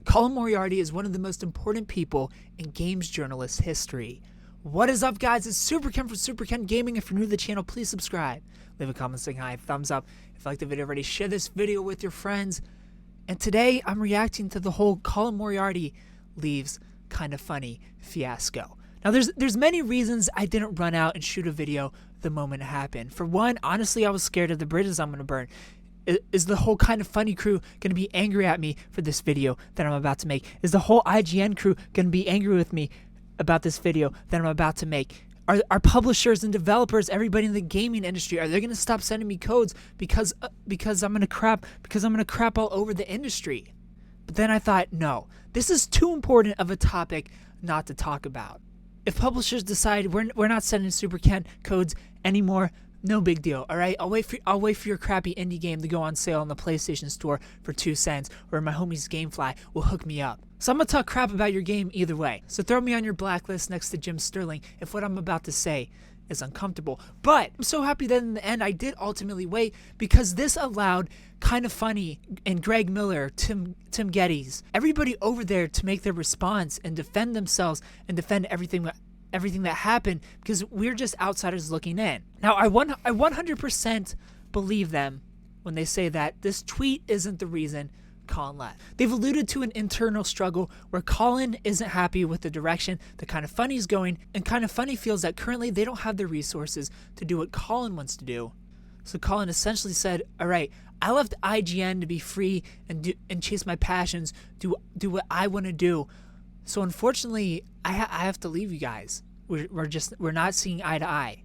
Colin Moriarty is one of the most important people in games journalist history. What is up, guys? It's Superken from Superken Gaming. If you're new to the channel, please subscribe. Leave a comment saying hi, thumbs up. If you like the video already, share this video with your friends. And today, I'm reacting to the whole Colin Moriarty leaves kind of funny fiasco. Now, there's many reasons I didn't run out and shoot a video the moment it happened. For one, honestly, I was scared of the bridges I'm going to burn. Is the whole kind of funny crew going to be angry at me for this video that I'm about to make? Is the whole IGN crew going to be angry with me about this video that I'm about to make? Are publishers and developers, everybody in the gaming industry, are they going to stop sending me codes because I'm going to crap all over the industry? But then I thought, no, this is too important of a topic not to talk about. If publishers decide we're not sending Superken codes anymore, no big deal, all right? I'll wait for your crappy indie game to go on sale on the PlayStation Store for 2 cents, or my homies Gamefly will hook me up. So I'm gonna talk crap about your game either way. So throw me on your blacklist next to Jim Sterling if what I'm about to say is uncomfortable. But I'm so happy that in the end I did ultimately wait, because this allowed Kind of Funny and Greg Miller, Tim Geddes, everybody over there to make their response and defend themselves and defend everything that happened, because we're just outsiders looking in. Now, I 100% believe them when they say that this tweet isn't the reason Colin left. They've alluded to an internal struggle where Colin isn't happy with the direction that Kind of Funny is going, and Kind of Funny feels that currently they don't have the resources to do what Colin wants to do. So Colin essentially said, all right, I left IGN to be free and chase my passions, do what I want to do. So unfortunately, I have to leave you guys. We're not seeing eye to eye,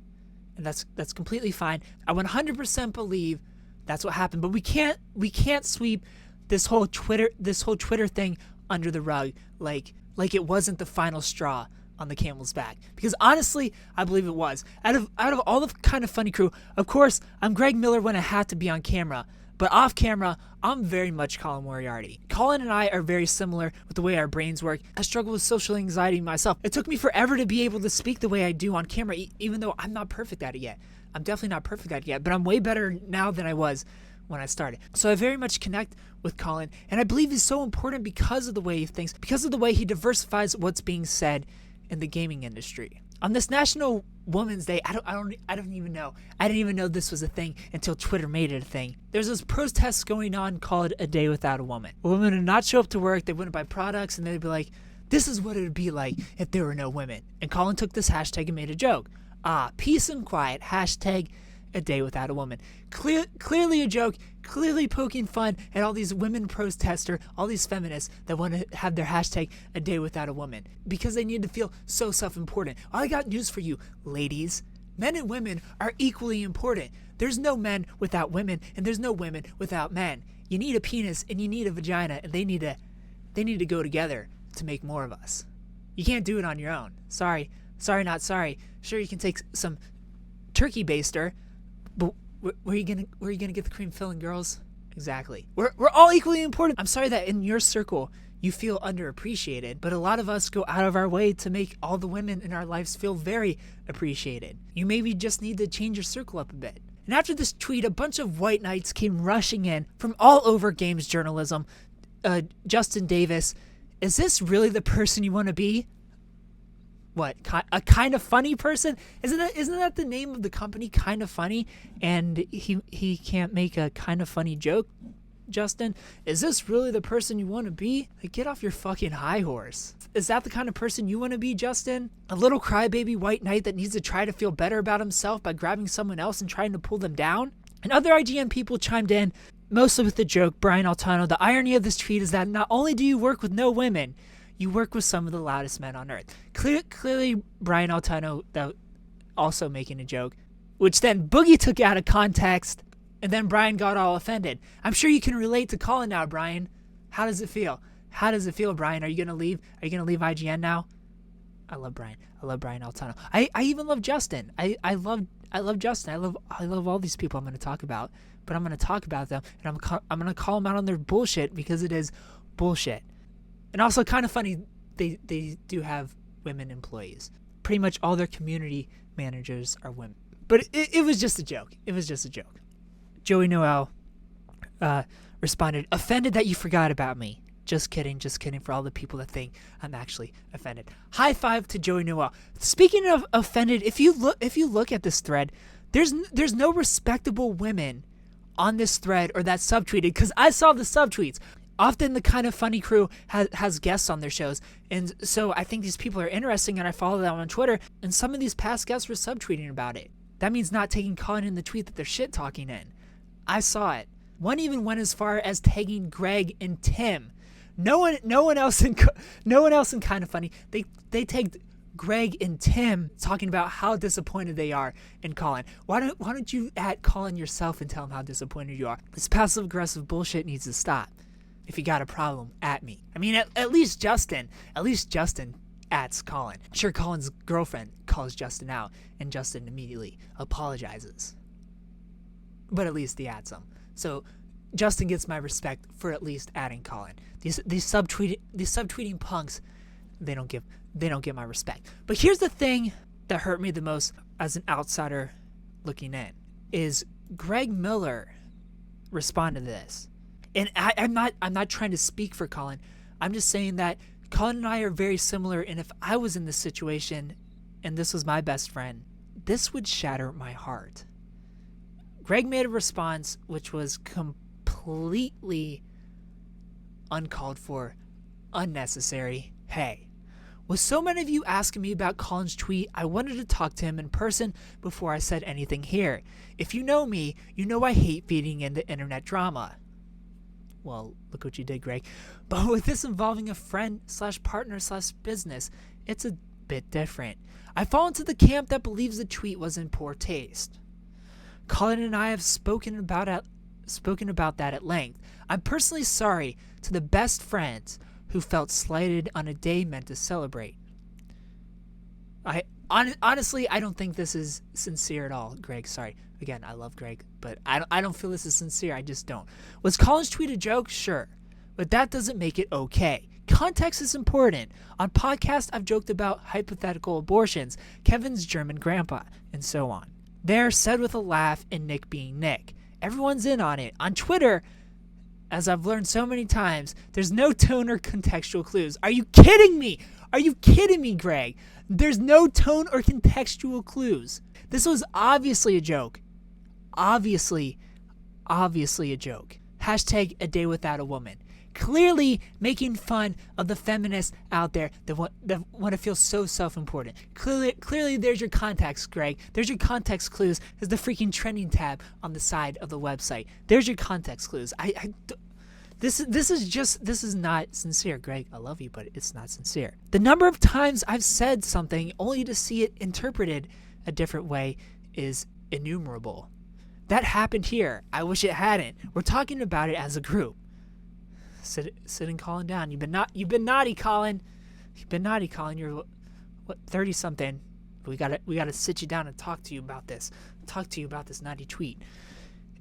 and that's completely fine. I 100% believe that's what happened, but we can't sweep this whole Twitter thing under the rug like it wasn't the final straw on the camel's back, because honestly, I believe it was. Out of all the Kind of Funny crew, of course, I'm Greg Miller when I have to be on camera. But off camera, I'm very much Colin Moriarty. Colin and I are very similar with the way our brains work. I struggle with social anxiety myself. It took me forever to be able to speak the way I do on camera, even though I'm not perfect at it yet. I'm definitely not perfect at it yet, but I'm way better now than I was when I started. So I very much connect with Colin, and I believe he's so important because of the way he thinks, because of the way he diversifies what's being said in the gaming industry. On this National Women's Day, I don't even know. I didn't even know this was a thing until Twitter made it a thing. There's this protest going on called A Day Without a Woman. Women would not show up to work, they wouldn't buy products, and they'd be like, this is what it would be like if there were no women. And Colin took this hashtag and made a joke. Peace and quiet, hashtag A Day Without a Woman. Clearly a joke, clearly poking fun at all these women protesters, all these feminists that want to have their hashtag A Day Without a Woman, because they need to feel so self-important. I got news for you, ladies. Men and women are equally important. There's no men without women, and there's no women without men. You need a penis and you need a vagina, and they need to go together to make more of us. You can't do it on your own. Sorry, not sorry. Sure, you can take some turkey baster, but where are you gonna get the cream filling, girls? Exactly. We're all equally important. I'm sorry that in your circle you feel underappreciated, but a lot of us go out of our way to make all the women in our lives feel very appreciated. You maybe just need to change your circle up a bit. And after this tweet, a bunch of white knights came rushing in from all over games journalism. Justin Davis, is this really the person you want to be? What, a Kind of Funny person? Isn't that the name of the company, Kind of Funny? And he can't make a kind of funny joke, Justin? Is this really the person you want to be? Like, get off your fucking high horse. Is that the kind of person you want to be, Justin? A little crybaby white knight that needs to try to feel better about himself by grabbing someone else and trying to pull them down? And other IGN people chimed in, mostly with the joke, Brian Altano. The irony of this tweet is that not only do you work with no women, you work with some of the loudest men on earth. Clearly, Brian Altano also making a joke, which then Boogie took out of context, and then Brian got all offended. I'm sure you can relate to Colin now, Brian. How does it feel? How does it feel, Brian? Are you gonna leave? Are you gonna leave IGN now? I love Brian. I love Brian Altano. I even love Justin. I love Justin. I love all these people I'm gonna talk about, but I'm gonna talk about them, and I'm gonna call them out on their bullshit, because it is bullshit. And also, Kind of Funny, they do have women employees. Pretty much all their community managers are women. But it was just a joke. It was just a joke. Joey Noel responded, offended that you forgot about me. Just kidding for all the people that think I'm actually offended. High five to Joey Noel. Speaking of offended, if you look at this thread, there's no respectable women on this thread or that subtweeted, because I saw the subtweets. Often the Kind of Funny crew has guests on their shows, and so I think these people are interesting, and I follow them on Twitter, and some of these past guests were subtweeting about it. That means not taking Colin in the tweet that they're shit talking in. I saw it. One even went as far as tagging Greg and Tim. No one else in Kind of Funny. They tagged Greg and Tim talking about how disappointed they are in Colin. Why don't you at Colin yourself and tell him how disappointed you are? This passive aggressive bullshit needs to stop. If you got a problem, at me. I mean, at least Justin ats Colin. Sure, Colin's girlfriend calls Justin out, and Justin immediately apologizes. But at least he ats him. So Justin gets my respect for at least adding Colin. These subtweeting punks, they don't get my respect. But here's the thing that hurt me the most as an outsider looking in, is Greg Miller responded to this. And I'm not trying to speak for Colin. I'm just saying that Colin and I are very similar, and if I was in this situation and this was my best friend, this would shatter my heart. Greg made a response which was completely uncalled for, unnecessary. Hey, with so many of you asking me about Colin's tweet, I wanted to talk to him in person before I said anything here. If you know me, you know I hate feeding into internet drama. Well, look what you did, Greg. But with this involving a friend/partner/business, it's a bit different. I fall into the camp that believes the tweet was in poor taste. Colin and I have spoken about that at length. I'm personally sorry to the best friends who felt slighted on a day meant to celebrate. Honestly, I don't think this is sincere at all, Greg. Sorry. Again, I love Greg, but I don't feel this is sincere. I just don't. Was Colin's tweet a joke? Sure. But that doesn't make it okay. Context is important. On podcasts, I've joked about hypothetical abortions, Kevin's German grandpa, and so on. They're said with a laugh and Nick being Nick. Everyone's in on it. On Twitter, as I've learned so many times, there's no tone or contextual clues. Are you kidding me? Are you kidding me, Greg? There's no tone or contextual clues. This was obviously a joke. Obviously a joke. Hashtag a day without a woman. Clearly making fun of the feminists out there that want to feel so self-important. Clearly there's your context, Greg. There's your context clues. There's the freaking trending tab on the side of the website. There's your context clues. This is not sincere, Greg. I love you, but it's not sincere. The number of times I've said something only to see it interpreted a different way is innumerable. That happened here. I wish it hadn't. We're talking about it as a group. Sitting Colin down. You've been naughty, Colin. You've been naughty, Colin. You're 30-something. We gotta sit you down and talk to you about this. Talk to you about this naughty tweet.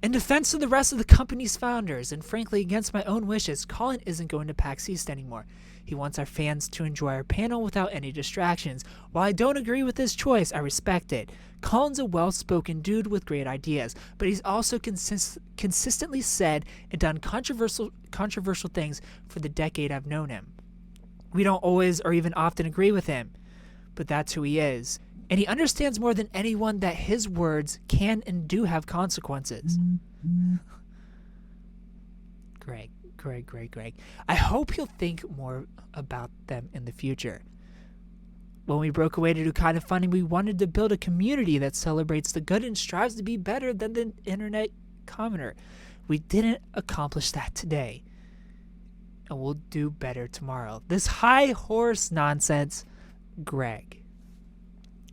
In defense of the rest of the company's founders, and frankly against my own wishes, Colin isn't going to PAX East anymore. He wants our fans to enjoy our panel without any distractions. While I don't agree with his choice, I respect it. Colin's a well-spoken dude with great ideas, but he's also consistently said and done controversial things for the decade I've known him. We don't always or even often agree with him, but that's who he is. And he understands more than anyone that his words can and do have consequences. Greg. I hope he'll think more about them in the future. When we broke away to do Kind of Funny, we wanted to build a community that celebrates the good and strives to be better than the internet commoner. We didn't accomplish that today. And we'll do better tomorrow. This high horse nonsense, Greg.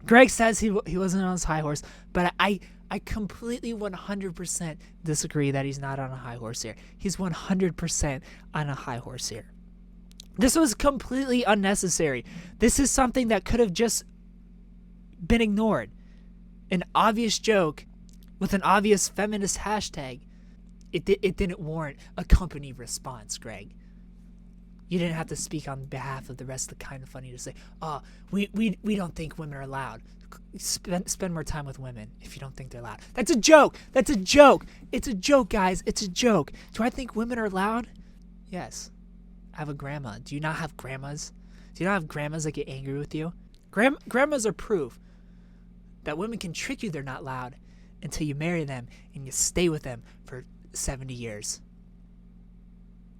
Greg says he wasn't on his high horse, but I completely 100% disagree that he's not on a high horse here. He's 100% on a high horse here. This was completely unnecessary. This is something that could have just been ignored. An obvious joke with an obvious feminist hashtag. It didn't warrant a company response, Greg. You didn't have to speak on behalf of the rest of the Kind of Funny to say, oh, we don't think women are loud. Spend more time with women if you don't think they're loud. That's a joke. It's a joke, guys. It's a joke. Do I think women are loud? Yes. have a grandma. Do you not have grandmas? Do you not have grandmas that get angry with you? Grandmas are proof that women can trick you they're not loud until you marry them and you stay with them for 70 years.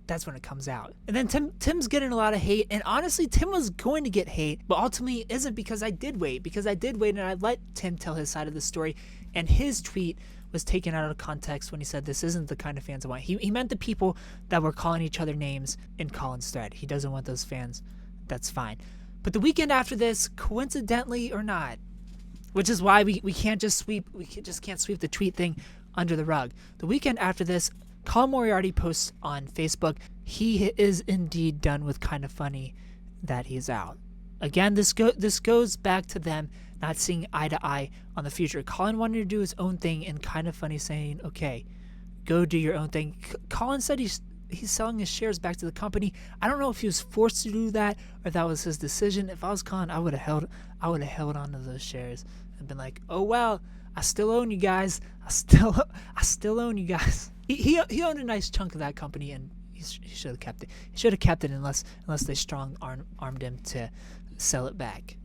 That's when it comes out. And then Tim's getting a lot of hate, and honestly, Tim was going to get hate, but ultimately it isn't, because I did wait and I let Tim tell his side of the story, and his tweet was taken out of context when he said this isn't the kind of fans I want. He meant the people that were calling each other names in Colin's thread. He doesn't want those fans. That's fine. But the weekend after this, coincidentally or not, which is why we can't just sweep the tweet thing under the rug. The weekend after this, Colin Moriarty posts on Facebook, he is indeed done with Kinda Funny, that he's out. Again, this goes back to them not seeing eye to eye on the future. Colin wanted to do his own thing, and Kinda Funny saying, okay, go do your own thing. Colin said he's selling his shares back to the company. I don't know if he was forced to do that or if that was his decision. If I was Colin, I would have held on to those shares and been like, oh well, I still own you guys. I still own you guys. He owned a nice chunk of that company, and he should have kept it. He should have kept it unless they strong armed him to sell it back.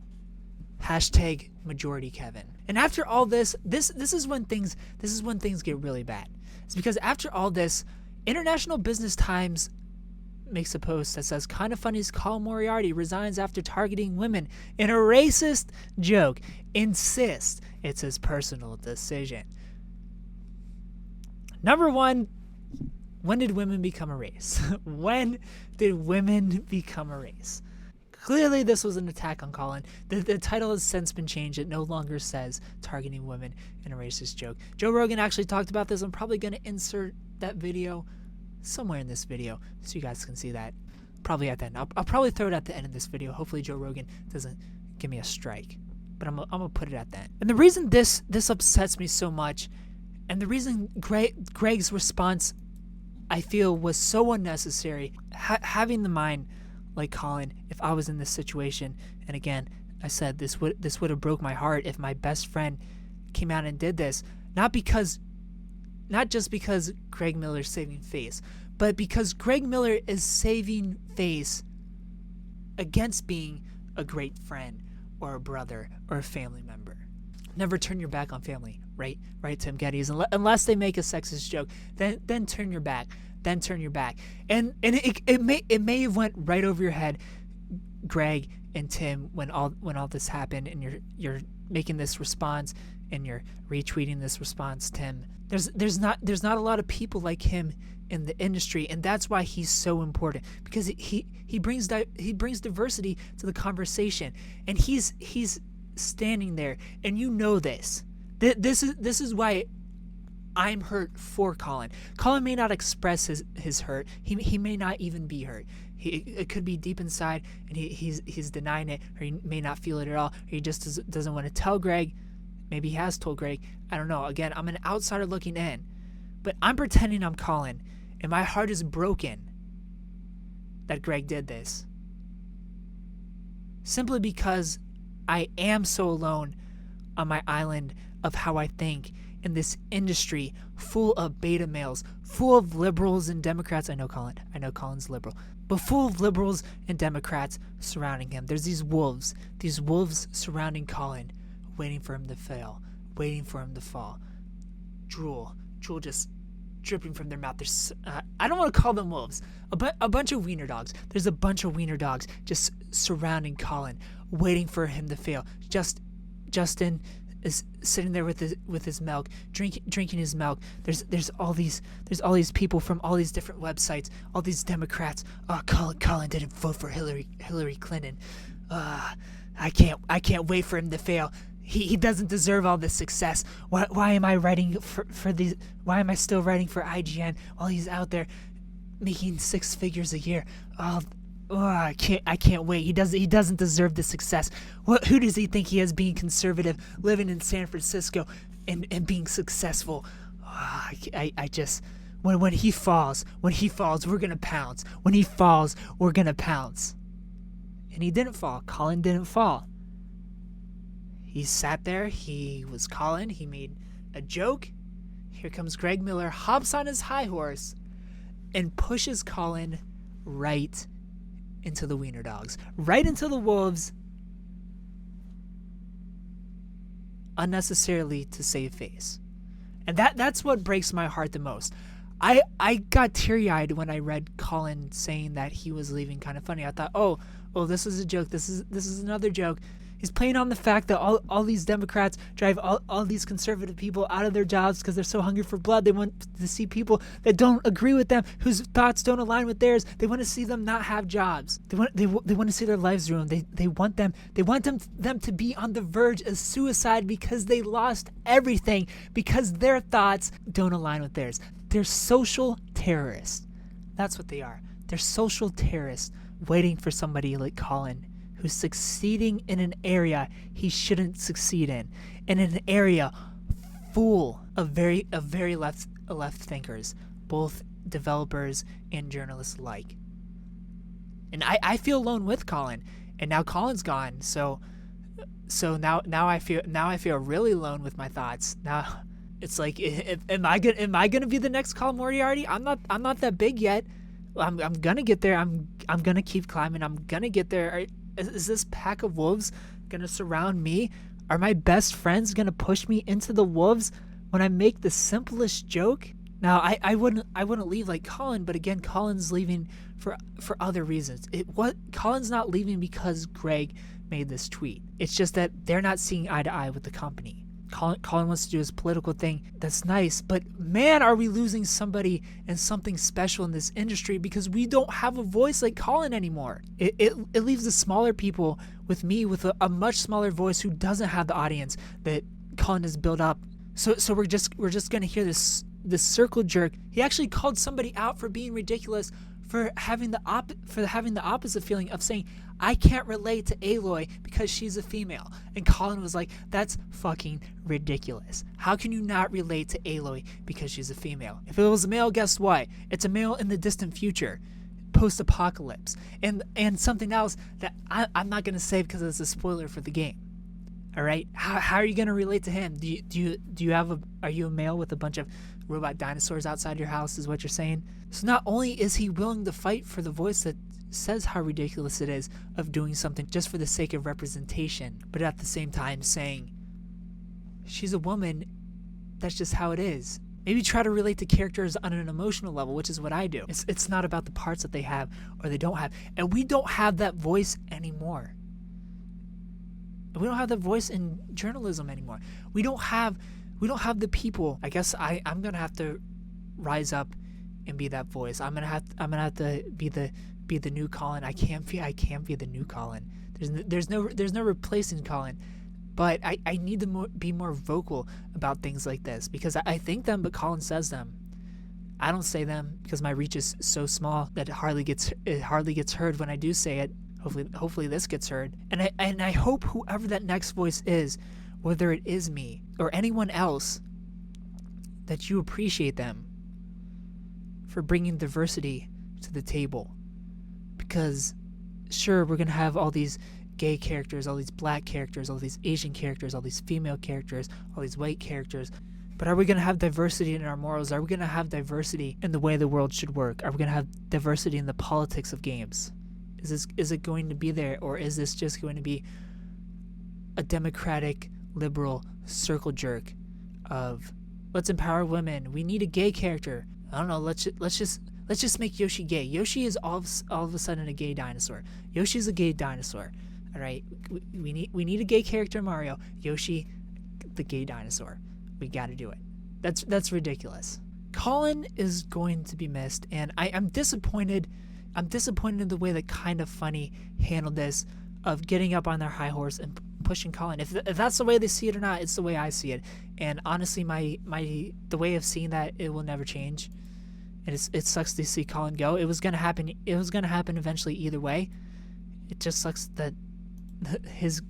Hashtag majority Kevin. And after all this is when things get really bad. It's because after all this, International Business Times makes a post that says Kinda Funny's Colin Moriarty resigns after targeting women in a racist joke. Insists it's his personal decision. Number one, when did women become a race? When did women become a race? Clearly, this was an attack on Colin. The title has since been changed. It no longer says targeting women in a racist joke. Joe Rogan actually talked about this. I'm probably going to insert that video somewhere in this video so you guys can see that. Probably at the end. I'll probably throw it at the end of this video. Hopefully Joe Rogan doesn't give me a strike. But I'm gonna put it at the end. And the reason this upsets me so much, and the reason Greg's response I feel was so unnecessary, having the mind like Colin, if I was in this situation, and again, I said this would have broke my heart if my best friend came out and did this, not just because Greg Miller's saving face, but because Greg Miller is saving face against being a great friend or a brother or a family member. Never turn your back on family, right, Tim Geddes? Unless they make a sexist joke, then turn your back. Then turn your back. And it may have went right over your head, Greg and Tim, when all this happened, and you're making this response and you're retweeting this response, Tim. There's not a lot of people like him in the industry, and that's why he's so important, because he brings diversity to the conversation, and he's standing there, and you know this. This is why I'm hurt for Colin. Colin may not express his hurt. He may not even be hurt. It could be deep inside, and he's denying it, or he may not feel it at all, or he just doesn't want to tell Greg. Maybe he has told Greg. I don't know. Again, I'm an outsider looking in, but I'm pretending I'm Colin, and my heart is broken that Greg did this. Simply because I am so alone on my island of how I think in this industry full of beta males, full of liberals and Democrats. I know Colin's liberal, but full of liberals and Democrats surrounding him. There's these wolves surrounding Colin, waiting for him to fail, waiting for him to fall. Drool just dripping from their mouth. There's, I don't want to call them wolves, a bunch of wiener dogs. There's a bunch of wiener dogs just surrounding Colin, waiting for him to fail. Justin is sitting there with his milk, drinking his milk. There's all these people from all these different websites, all these Democrats. Oh, Colin didn't vote for Hillary Clinton. I can't wait for him to fail. He doesn't deserve all this success. Why am I writing for these? Why am I still writing for IGN while he's out there making 6 figures a year? Oh, I can't wait. He doesn't deserve the success. Who does he think he is, being conservative, living in San Francisco, and being successful? I just when he falls, we're gonna pounce. When he falls, we're gonna pounce. And he didn't fall. Colin didn't fall. He sat there. He was Colin. He made a joke. Here comes Greg Miller, hops on his high horse, and pushes Colin right into the wiener dogs, right into the wolves, unnecessarily to save face. And that's what breaks my heart the most. I got teary-eyed when I read Colin saying that he was leaving Kind of Funny. I thought, oh, this is a joke. This is another joke. He's playing on the fact that all these Democrats drive all these conservative people out of their jobs because they're so hungry for blood. They want to see people that don't agree with them, whose thoughts don't align with theirs. They want to see them not have jobs. They want to see their lives ruined. They want them to be on the verge of suicide because they lost everything because their thoughts don't align with theirs. They're social terrorists. That's what they are. They're social terrorists waiting for somebody like Colin, who's succeeding in an area he shouldn't succeed in an area full of very left thinkers, both developers and journalists alike. And I feel alone with Colin, and now Colin's gone, so now I feel really alone with my thoughts. Now it's like, am I gonna be the next Colin Moriarty? I'm not that big yet. I'm gonna get there. I'm gonna keep climbing. I'm gonna get there. Is this pack of wolves gonna surround me? Are my best friends gonna push me into the wolves when I make the simplest joke? Now I wouldn't leave like Colin, but again, Colin's leaving for other reasons. Colin's not leaving because Greg made this tweet. It's just that they're not seeing eye to eye with the company. Colin wants to do his political thing. That's nice, but man, are we losing somebody and something special in this industry because we don't have a voice like Colin anymore. It leaves the smaller people with me with a much smaller voice who doesn't have the audience that Colin has built up. So we're just gonna hear this circle jerk. He actually called somebody out for being ridiculous, for having the opposite feeling of saying, I can't relate to Aloy because she's a female. And Colin was like, that's fucking ridiculous. How can you not relate to Aloy because she's a female? If it was a male, guess what? It's a male in the distant future, post-apocalypse. And something else that I'm not going to say because it's a spoiler for the game. All right? How are you going to relate to him? Are you a male with a bunch of robot dinosaurs outside your house is what you're saying? So not only is he willing to fight for the voice that says how ridiculous it is of doing something just for the sake of representation, but at the same time saying, she's a woman, that's just how it is. Maybe try to relate to characters on an emotional level, which is what I do. It's not about the parts that they have or they don't have. And we don't have that voice anymore. We don't have that voice in journalism anymore. We don't have the people. I guess I'm gonna have to rise up and be that voice. I'm gonna have to be the new Colin. I can't be the new Colin. There's no replacing Colin. But I need to be more vocal about things like this because I think them, but Colin says them. I don't say them because my reach is so small that it hardly gets heard when I do say it. Hopefully this gets heard. And I hope whoever that next voice is, whether it is me or anyone else, that you appreciate them for bringing diversity to the table. Because sure, we're going to have all these gay characters, all these black characters, all these Asian characters, all these female characters, all these white characters. But are we going to have diversity in our morals? Are we going to have diversity in the way the world should work? Are we going to have diversity in the politics of games? Is it going to be there, or is this just going to be a democratic, liberal circle jerk of let's empower women? We need a gay character. I don't know. Let's just make Yoshi gay. Yoshi is all of a sudden a gay dinosaur. Yoshi's a gay dinosaur. All right, we need a gay character in Mario. Yoshi, the gay dinosaur. We got to do it. That's ridiculous. Colin is going to be missed, and I'm disappointed. I'm disappointed in the way that Kind of Funny handled this, of getting up on their high horse and pushing Colin. If that's the way they see it or not, it's the way I see it. And honestly, the way of seeing that, it will never change. And it sucks to see Colin go. It was gonna happen. It was gonna happen eventually either way. It just sucks that his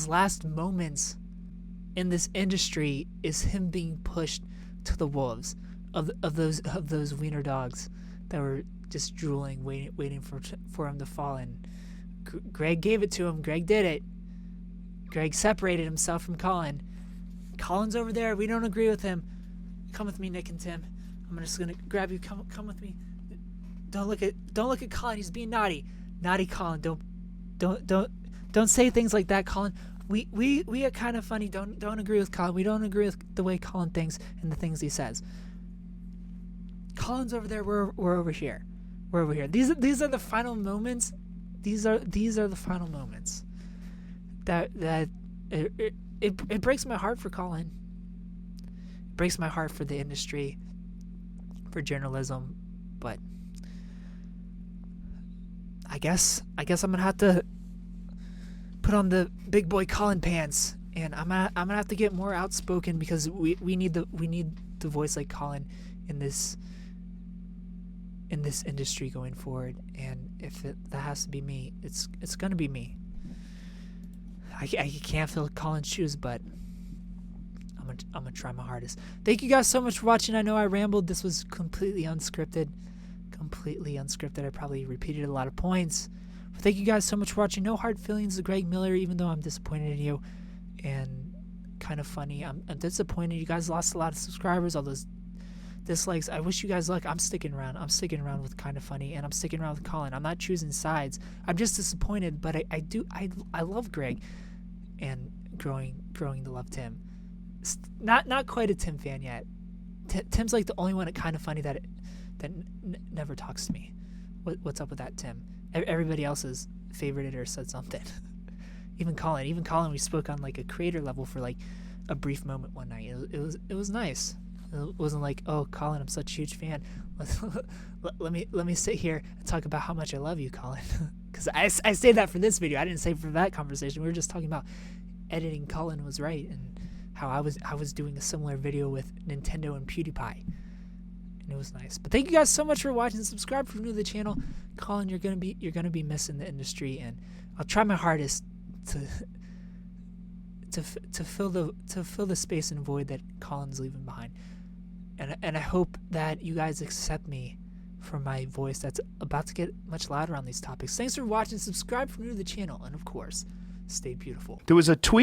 last moments in this industry is him being pushed to the wolves of those wiener dogs that were just drooling, waiting for him to fall. And Greg gave it to him. Greg did it. Greg separated himself from Colin. Colin's over there. We don't agree with him. Come with me, Nick and Tim. I'm just gonna grab you. Come with me. don't look at Colin. He's being naughty. Naughty Colin. Don't say things like that, Colin. We are kind of funny. Don't agree with Colin. We don't agree with the way Colin thinks and the things he says. Colin's over there. We're over here. We're over here. These are the final moments. These are the final moments. That it breaks my heart for Colin. It breaks my heart for the industry, for journalism, but I guess I'm gonna have to put on the big boy Colin pants, and I'm gonna have to get more outspoken, because we need the voice like Colin in this industry going forward. And if that has to be me, it's gonna be me. I can't fill Colin's shoes, but I'm gonna try my hardest. Thank you guys so much for watching. I know I rambled. This was completely unscripted. I probably repeated a lot of points. But thank you guys so much for watching. No hard feelings to Greg Miller, even though I'm disappointed in you. And kind of funny. I'm disappointed. You guys lost a lot of subscribers, all those dislikes. I wish you guys luck. I'm sticking around. I'm sticking around with Kind of Funny, and I'm sticking around with Colin. I'm not choosing sides. I'm just disappointed, but I love Greg, and growing to love Tim. Not quite a Tim fan yet. Tim's like the only one at Kind of Funny that never talks to me. What's up with that, Tim? Everybody else has favorited or said something. Even Colin, we spoke on like a creator level for like a brief moment one night. It was nice. It wasn't like, oh, Colin, I'm such a huge fan. Let me sit here and talk about how much I love you, Colin. Because I say that for this video. I didn't say for that conversation. We were just talking about editing. Colin was right, and how I was doing a similar video with Nintendo and Pewdiepie, and it was nice. But thank you guys so much for watching. Subscribe if you're new to the channel. Colin, you're gonna be missing the industry, and I'll try my hardest to fill the space and void that Colin's leaving behind. And I hope that you guys accept me for my voice that's about to get much louder on these topics. Thanks for watching. Subscribe if you're new to the channel, and of course, stay beautiful. There was a tweet